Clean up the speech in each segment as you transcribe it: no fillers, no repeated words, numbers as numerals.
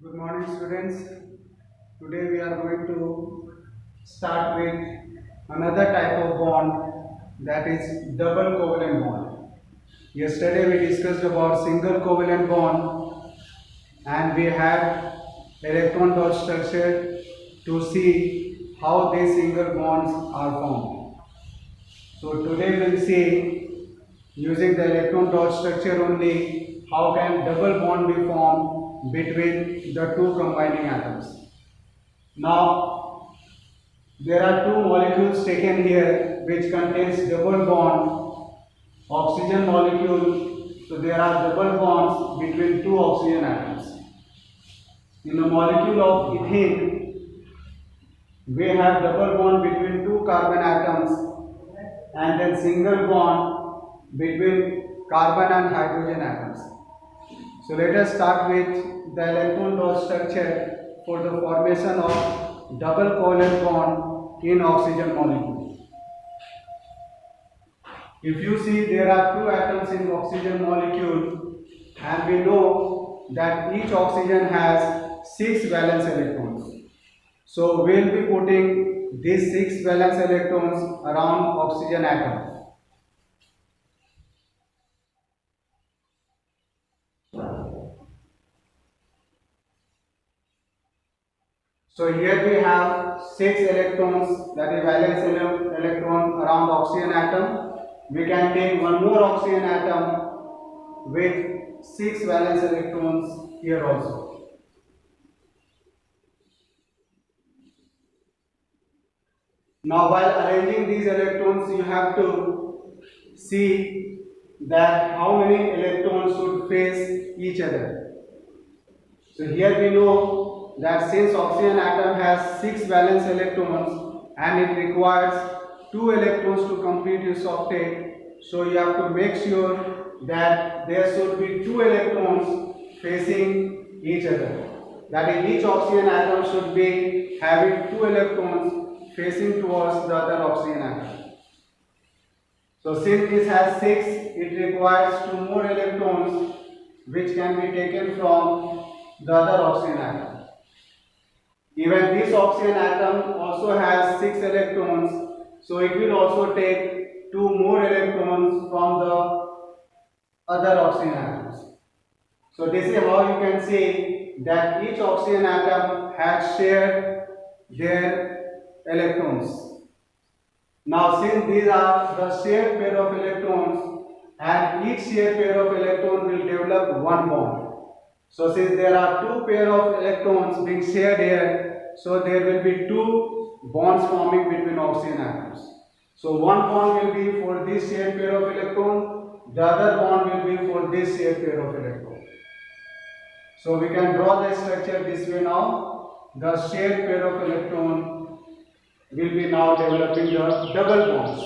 Good morning, students. Today we are going to start with another type of bond, that is double covalent bond. Yesterday we discussed about single covalent bond and we had electron dot structure to see how these single bonds are formed. So today we will see, using the electron dot structure only, how can double bond be formed between the two combining atoms. Now there are two molecules taken here which contains double bond oxygen molecule. So there are double bonds between two oxygen atoms. In the molecule of ethene, we have double bond between two carbon atoms and then single bond between carbon and hydrogen atoms. So let us start with the electron dot structure for the formation of double covalent bond in oxygen molecule. If you see, there are two atoms in oxygen molecule and we know that each oxygen has 6 valence electrons. So we will be putting these 6 valence electrons around oxygen atom. So here we have 6 electrons, that is valence electron around oxygen atom. We can take one more oxygen atom with 6 valence electrons here also. Now while arranging these electrons, you have to see that how many electrons should face each other. So here we know that since oxygen atom has 6 valence electrons and it requires 2 electrons to complete its octet, so you have to make sure that there should be 2 electrons facing each other. That is, each oxygen atom should be having 2 electrons facing towards the other oxygen atom. So since this has 6, it requires 2 more electrons which can be taken from the other oxygen atom. Even this oxygen atom also has 6 electrons, so it will also take 2 more electrons from the other oxygen atoms. So this is how you can see that each oxygen atom has shared their electrons. Now since these are the shared pair of electrons and each shared pair of electrons will develop one bond. So since there are 2 pair of electrons being shared here, so there will be 2 bonds forming between oxygen atoms. So one bond will be for this shared pair of electron, the other bond will be for this shared pair of electron. So we can draw the structure this way now. The shared pair of electron will be now developing the double bonds.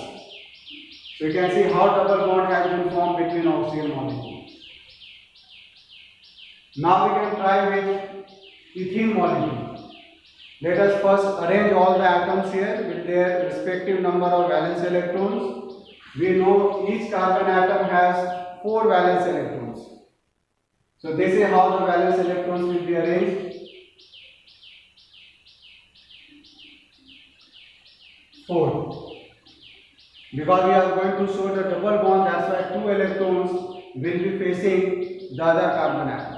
So you can see how double bond has been formed between oxygen molecules. Now we can try with ethene molecule. Let us first arrange all the atoms here with their respective number of valence electrons. We know each carbon atom has 4 valence electrons. So this is how the valence electrons will be arranged. 4. Because we are going to show the double bond, that's why 2 electrons will be facing the other carbon atoms.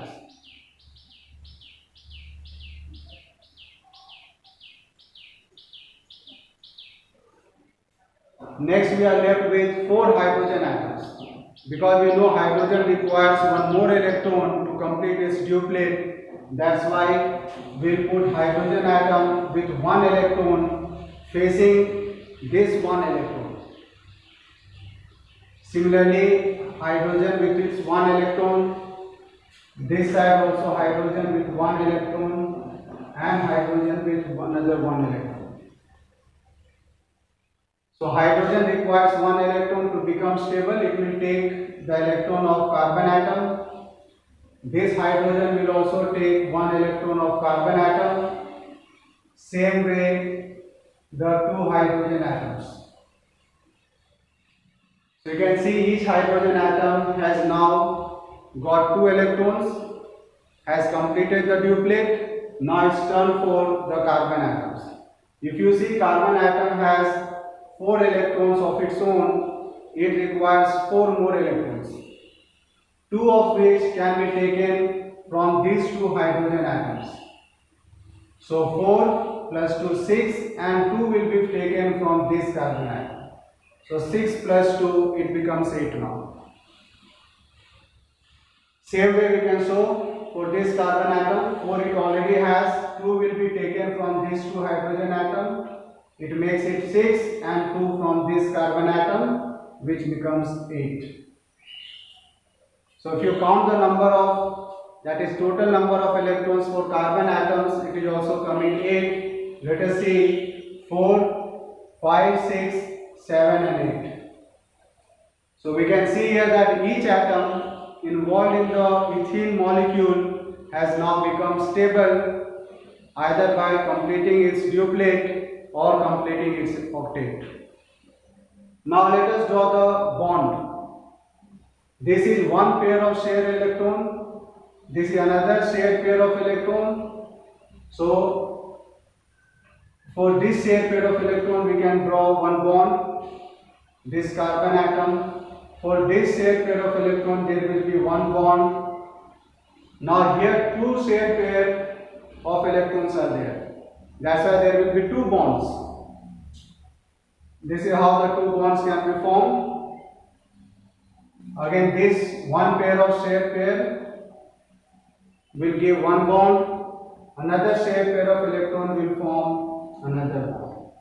Next we are left with 4 hydrogen atoms. Because we know hydrogen requires one more electron to complete its duplet, that's why we will put hydrogen atom with 1 electron facing this 1 electron. Similarly, hydrogen with its 1 electron, this side also hydrogen with 1 electron and hydrogen with another 1 electron. So hydrogen requires 1 electron to become stable. It will take the electron of carbon atom. This hydrogen will also take 1 electron of carbon atom. Same way the 2 hydrogen atoms. So you can see each hydrogen atom has now got 2 electrons. has completed the duplet. Now it's turn for the carbon atoms. If you see, carbon atom has 4 electrons of its own, it requires 4 more electrons, 2 of which can be taken from these 2 hydrogen atoms. So 4 plus 2 6, and 2 will be taken from this carbon atom. So 6 plus 2, it becomes 8 now. Same way we can show for this carbon atom, 4 it already has, 2 will be taken from these 2 hydrogen atom. It makes it 6, and 2 from this carbon atom, which becomes 8. So if you count the number of, that is total number of electrons for carbon atoms, it is also coming 8. Let us see, 4, 5, 6, 7 and 8. So we can see here that each atom involved in the ethene molecule has now become stable either by completing its duplet or completing its octet. Now let us draw the bond. This is one pair of shared electron, this is another shared pair of electron. So for this shared pair of electron we can draw one bond, this carbon atom. For this shared pair of electron there will be one bond. Now here 2 shared pair of electrons are there. That's why there will be 2 bonds. This is how the 2 bonds can be formed. Again, this one pair of shared pair will give one bond. Another shared pair of electron will form another bond.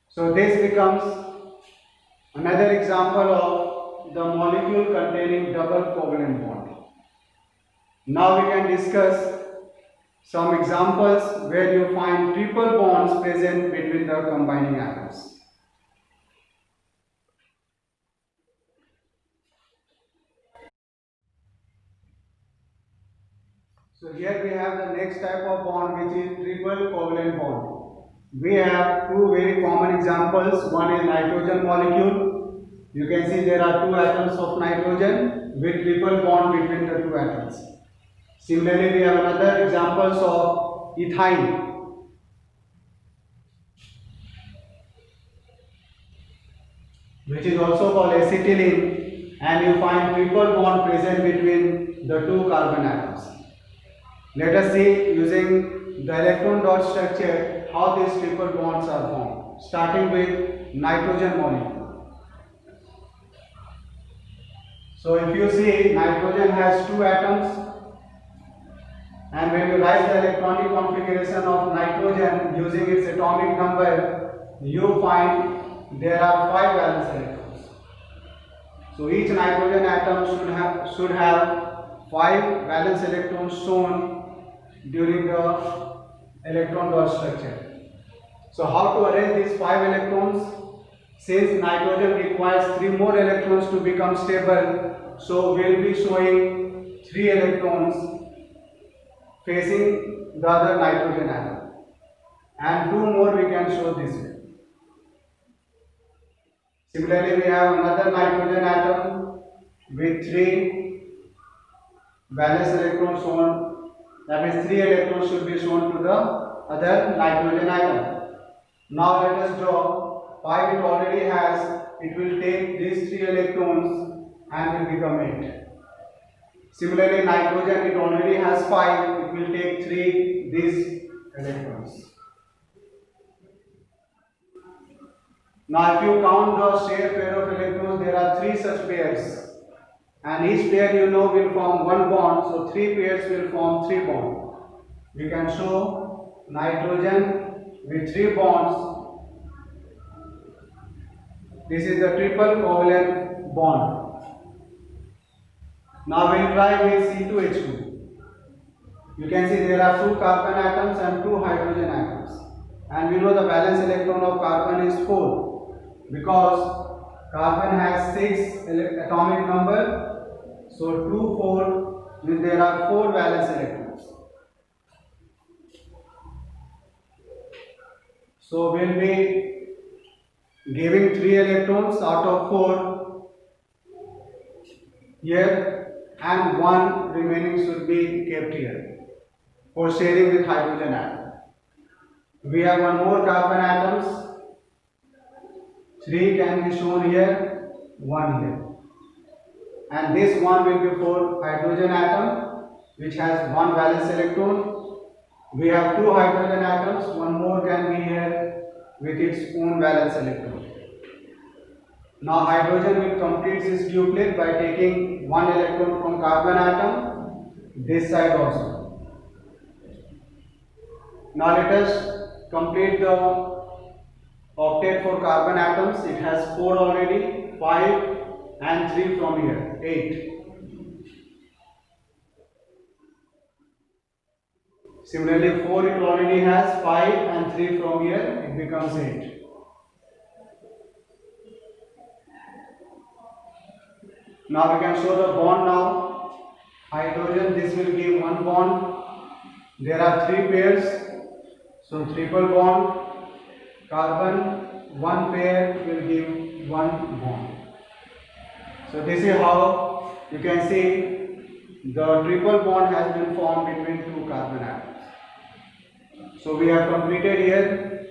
So this becomes another example of the molecule containing double covalent bond. Now we can discuss some examples where you find triple bonds present between the combining atoms. So here we have the next type of bond, which is triple covalent bond. We have 2 very common examples. One is nitrogen molecule. You can see there are 2 atoms of nitrogen with triple bond between the 2 atoms. Similarly, we have another examples of ethyne. Which is also called acetylene, and you find triple bond present between the 2 carbon atoms. Let us see using the electron dot structure how these triple bonds are formed, starting with nitrogen molecule. So if you see, nitrogen has 2 atoms, and when you write the electronic configuration of nitrogen using its atomic number, you find there are 5 valence electrons. So each nitrogen atom should have 5 valence electrons shown during the electron dot structure. So how to arrange these 5 electrons? Since nitrogen requires 3 more electrons to become stable, so we will be showing 3 electrons facing the other nitrogen atom, and 2 more we can show this way. Similarly, we have another nitrogen atom with 3 valence electrons shown. That means 3 electrons should be shown to the other nitrogen atom. Now let us draw 5 it already has. It will take these 3 electrons and will become 8. Similarly, nitrogen it already has 5. It will take 3 these electrons. Now if you count the shared pair of electrons, there are 3 such pairs. And each pair you know will form one bond, so 3 pairs will form 3 bonds. We can show nitrogen with 3 bonds. This is the triple covalent bond. Now we will try with C2H2. You can see there are 2 carbon atoms and 2 hydrogen atoms. And we know the valence electron of carbon is 4 because carbon has 6 atomic number. So 2, 4 means there are 4 valence electrons. So we will be giving 3 electrons out of 4 here, and one remaining should be kept here for sharing with hydrogen atom. We have one more carbon atoms. 3 can be shown here, 1 here. And this one will be for hydrogen atom which has 1 valence electron. We have 2 hydrogen atoms, one more can be here with its own valence electron. Now hydrogen will complete its duplet by taking 1 electron from carbon atom this side also. Now let us complete the octet for carbon atoms. It has 4 already, 5 and 3 from here, 8. Similarly 4 it already has, 5 and 3 from here, it becomes 8. Now we can show the bond now. Hydrogen, this will give 1 bond. There are 3 pairs, so triple bond. Carbon, 1 pair will give 1 bond. So this is how you can see the triple bond has been formed between 2 carbon atoms. So we have completed here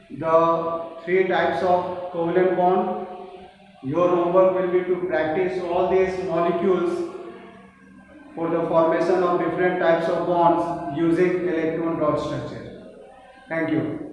the 3 types of covalent bond. Your homework will be to practice all these molecules for the formation of different types of bonds using electron dot structure. Thank you.